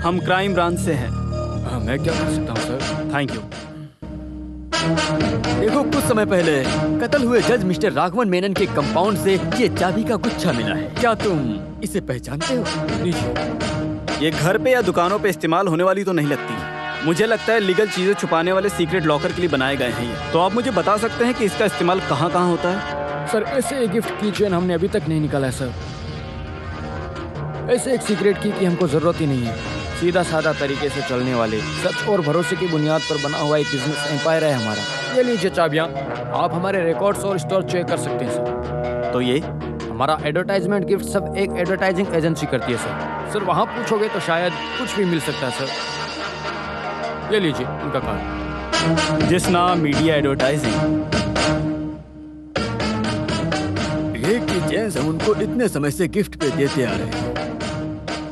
हम crime branch से हैं। मैं क्या कर सकता हूँ सर? Thank you. देखो, कुछ समय पहले कत्ल हुए जज मिस्टर राघवन मेनन के कंपाउंड से ये चाबी का गुच्छा मिला है। क्या तुम इसे पहचानते हो? लीजिए। ये घर पे या दुकानों पे इस्तेमाल होने वाली तो नहीं लगती। मुझे लगता है लीगल चीजें छुपाने वाले सीक्रेट लॉकर के लिए बनाए गए हैं ये। तो आप मुझे बता सकते हैं कि इसका इस्तेमाल कहाँ कहाँ होता है? सर, ऐसे एक गिफ्ट की चेन हमने अभी तक नहीं निकाला है सर। ऐसे एक सीक्रेट की हमको जरूरत ही नहीं है। सीधा साधा तरीके से चलने वाले, सच और भरोसे की बुनियाद पर बना हुआ एक बिजनेस एम्पायर है हमारा। ये लीजिए चाबियाँ। आप हमारे रिकॉर्ड्स और स्टोर चेक कर सकते हैं सर। तो ये हमारा एडवर्टाइजमेंट गिफ्ट सब एक एडवर्टाइजिंग एजेंसी करती है सर। सर, वहाँ पूछोगे तो शायद कुछ भी मिल सकता है सर। ये लीजिए उनका कार्ड। जिस नाम मीडिया एडवर्टाइजिंग। ये की चेन हम उनको इतने समय से गिफ्ट पे देते आ रहे हैं।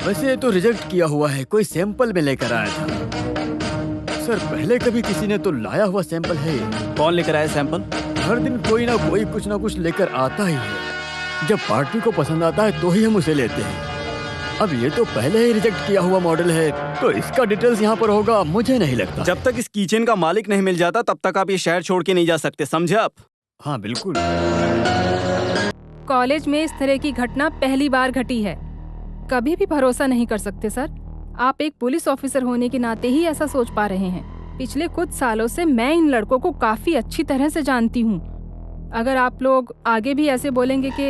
वैसे ये तो रिजेक्ट किया हुआ है, कोई सैंपल में लेकर आया था। सर, पहले कभी किसी ने तो लाया हुआ सैंपल है। कौन लेकर आया सैंपल? हर दिन कोई ना कोई कुछ ना कुछ लेकर आता ही है। जब पार्टी को पसंद आता है तो ही हम उसे लेते हैं। अब ये तो पहले ही रिजेक्ट किया हुआ मॉडल है, तो इसका डिटेल्स यहाँ पर होगा मुझे नहीं लगता। जब तक इस किचन का मालिक नहीं मिल जाता तब तक आप ये शहर छोड़ के नहीं जा सकते, समझे आप? हाँ बिल्कुल। कॉलेज में इस तरह की घटना पहली बार घटी है। कभी भी भरोसा नहीं कर सकते सर। आप एक पुलिस ऑफिसर होने के नाते ही ऐसा सोच पा रहे हैं। पिछले कुछ सालों से मैं इन लड़कों को काफी अच्छी तरह से जानती हूँ। अगर आप लोग आगे भी ऐसे बोलेंगे कि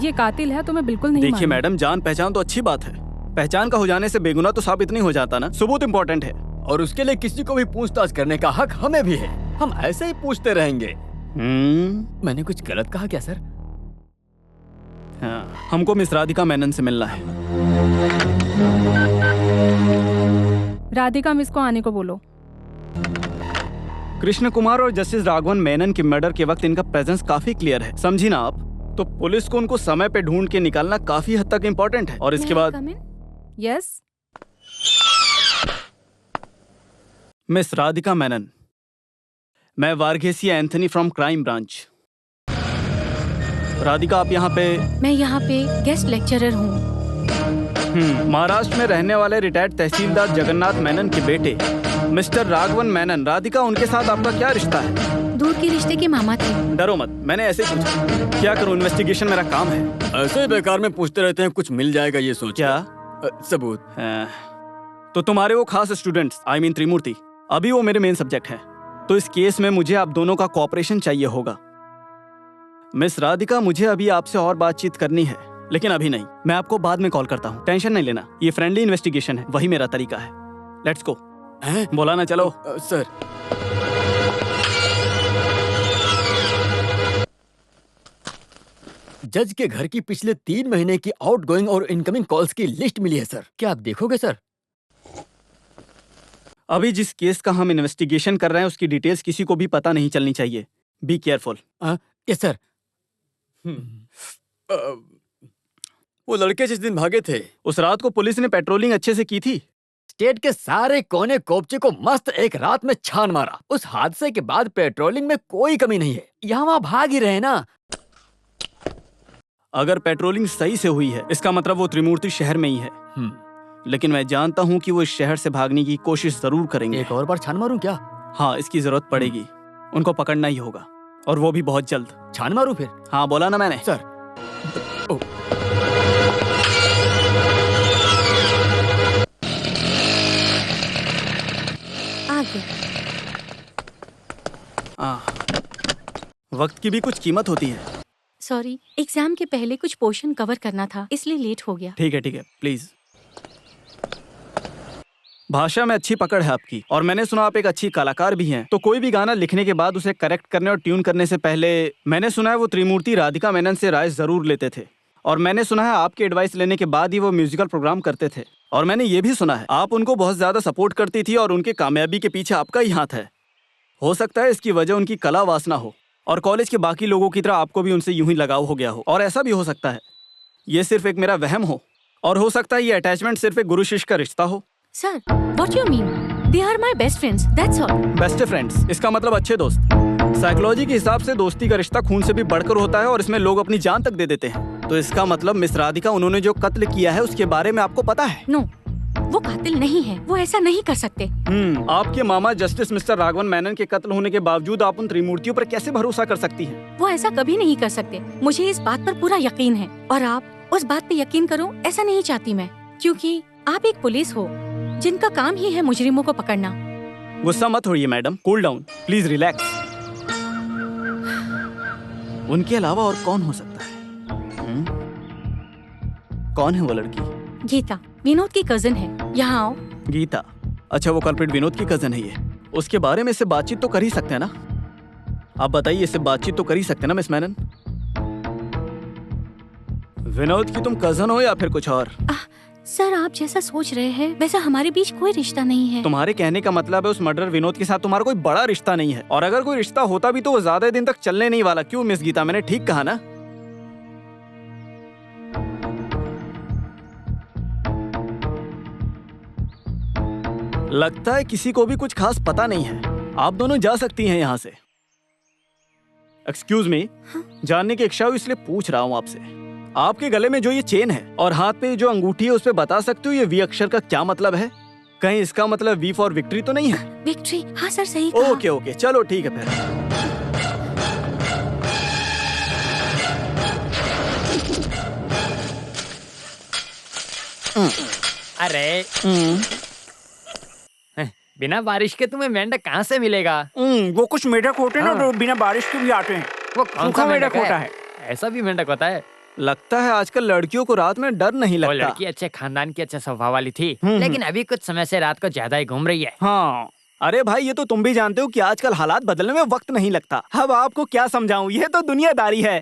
ये कातिल है तो मैं बिल्कुल नहीं। देखिए मैडम, जान पहचान तो अच्छी बात है। पहचान का हो जाने से बेगुनाह तो साबित नहीं हो जाता ना। सबूत इम्पोर्टेंट है और उसके लिए किसी को भी पूछताछ करने का हक हमें भी है। हम ऐसे ही पूछते रहेंगे। मैंने कुछ गलत कहा क्या सर? हाँ, हमको मिस राधिका मेनन से मिलना है। राधिका मिस को आने को बोलो। कृष्ण कुमार और जस्टिस राघवन मेनन के मर्डर के वक्त इनका प्रेजेंस काफी क्लियर है, समझी ना आप? तो पुलिस को उनको समय पे ढूंढ के निकालना काफी हद तक इम्पोर्टेंट है। और इसके बाद यस, मिस राधिका मेनन, मैं Varghese Anthony from crime branch. Radhika, आप यहाँ पे? मैं यहाँ पे गेस्ट लेक्चरर हूँ। महाराष्ट्र में रहने वाले रिटायर्ड तहसीलदार जगन्नाथ मेनन के बेटे मिस्टर राघवन मेनन। राधिका, उनके साथ आपका क्या रिश्ता है? दूर के रिश्ते के मामा थे। डरो मत, मैंने ऐसे ही पूछा। क्या करूं, इन्वेस्टिगेशन मेरा काम है। ऐसे ही बेकार में पूछते रहते हैं, कुछ मिल जाएगा ये सोच। क्या सबूत? तो तुम्हारे वो खास स्टूडेंट्स, आई मीन त्रिमूर्ति, अभी वो मेरे मेन सब्जेक्ट हैं। तो इस केस में मुझे आप दोनों का कोऑपरेशन चाहिए होगा। मिस राधिका, मुझे अभी आपसे और बातचीत करनी है, लेकिन अभी नहीं। मैं आपको बाद में कॉल करता हूँ, टेंशन नहीं लेना। ये फ्रेंडली इन्वेस्टिगेशन है, वही मेरा तरीका है। Let's go. बोला ना, चलो। सर, जज के घर की पिछले 3 महीने की आउटगोइंग और इनकमिंग कॉल्स की लिस्ट मिली है सर। क्या आप देखोगे सर? अभी जिस केस का हम इन्वेस्टिगेशन कर रहे हैं उसकी डिटेल्स किसी को भी पता नहीं चलनी चाहिए। Be careful. Yes sir. वो लड़के जिस दिन भागे थे, उस रात को पुलिस ने पेट्रोलिंग अच्छे से की थी। स्टेट के सारे कोने कोपचे को मस्त एक रात में छान मारा। उस हादसे के बाद पेट्रोलिंग में कोई कमी नहीं है। यहाँ वहाँ भाग ही रहे ना। अगर पेट्रोलिंग सही से हुई है इसका मतलब वो त्रिमूर्ति शहर में ही है। लेकिन मैं जानता हूँ कि वो इस शहर से भागने की कोशिश जरूर करेंगे। एक और बार छान मारूं क्या? हाँ, इसकी जरूरत पड़ेगी। उनको पकड़ना ही होगा, और वो भी बहुत जल्द। छान मारूं फिर? हाँ, बोला ना मैंने। सर, आगे। वक्त की भी कुछ कीमत होती है। सॉरी, एग्जाम के पहले कुछ पोर्शन कवर करना था, इसलिए लेट हो गया। ठीक है, प्लीज। भाषा में अच्छी पकड़ है आपकी, और मैंने सुना आप एक अच्छी कलाकार भी हैं। तो कोई भी गाना लिखने के बाद उसे करेक्ट करने और ट्यून करने से पहले मैंने सुना है वो त्रिमूर्ति राधिका मेनन से राय जरूर लेते थे। और मैंने सुना है आपकी एडवाइस लेने के बाद ही वो म्यूजिकल प्रोग्राम करते थे। और मैंने ये भी सुना है आप उनको बहुत ज्यादा सपोर्ट करती थी और उनके कामयाबी के पीछे आपका ही हाथ है। हो सकता है इसकी वजह उनकी कला वासना हो, और कॉलेज के बाकी लोगों की तरह आपको भी उनसे यूं ही लगाव हो गया हो। और ऐसा भी हो सकता है ये सिर्फ एक मेरा वहम हो, और हो सकता है ये अटैचमेंट सिर्फ एक गुरु शिष्य का रिश्ता हो। Sir, what you mean? They are my best friends, that's all. Best friends, इसका मतलब अच्छे दोस्त। साइकोलॉजी के हिसाब से दोस्ती का रिश्ता खून से भी बढ़कर होता है, और इसमें लोग अपनी जान तक दे देते हैं। तो इसका मतलब मिस राधिका, उन्होंने जो कत्ल किया है उसके बारे में आपको पता है? नो, वो कातिल नहीं है, वो ऐसा नहीं कर सकते। आपके मामा जस्टिस मिस्टर राघवन मेनन के कत्ल होने के बावजूद आप उन त्रिमूर्तियों पर कैसे भरोसा कर सकती हैं? वो ऐसा कभी नहीं कर सकते, मुझे इस बात पर पूरा यकीन है। और आप उस बात पे यकीन करो ऐसा नहीं चाहती मैं, क्योंकि आप एक पुलिस हो जिनका काम ही है मुजरिमों को पकड़ना। गुस्सा मत होइए madam, cool down, please relax. उनके अलावा और कौन हो सकता है? कौन है वो लड़की? गीता, विनोद की कजिन है। यहाँ आओ। गीता? अच्छा, वो कल्प्रिट विनोद की कजन है ये। उसके बारे में इससे बातचीत तो कर ही सकते हैं ना? आप बताइए, इससे बातचीत तो कर ही सकते हैं ना मिस मेनन? विनोद की तुम कजन हो या फिर कुछ और? सर, आप जैसा सोच रहे हैं वैसा हमारे बीच कोई रिश्ता नहीं है। तुम्हारे कहने का मतलब है उस मर्डर विनोद के साथ तुम्हारा कोई बड़ा रिश्ता नहीं है, और अगर कोई रिश्ता होता भी तो वो ज्यादा दिन तक चलने नहीं वाला। क्यों मिस गीता, मैंने ठीक कहा ना? लगता है किसी को भी कुछ खास पता नहीं है। आप दोनों जा सकती हैं यहाँ से। एक्सक्यूज मी, जानने की इच्छा हुई इसलिए पूछ रहा हूँ आपसे। आपके गले में जो ये चेन है और हाथ पे जो अंगूठी है, उस पे बता सकते हो ये वी अक्षर का क्या मतलब है? कहीं इसका मतलब वी फॉर विक्ट्री तो नहीं है? विक्ट्री? हाँ सर, सही कहा। ओके ओके, चलो ठीक है फिर। अरे बिना बारिश के तुम्हें मेंढक कहाँ से मिलेगा? वो कुछ मेढक होते हैं ना जो बिना बारिश के भी आते हैं। वो कौन सा मेंढक होता है? ऐसा भी मेंढक होता है? लगता है आजकल लड़कियों को रात में डर नहीं वो लगता। लड़की अच्छे खानदान की, अच्छे स्वभाव वाली थी, लेकिन अभी कुछ समय से रात को ज्यादा ही घूम रही है। हाँ, अरे भाई ये तो तुम भी जानते हो कि आजकल हालात बदलने में वक्त नहीं लगता। अब आपको क्या समझाऊं, ये तो दुनियादारी है।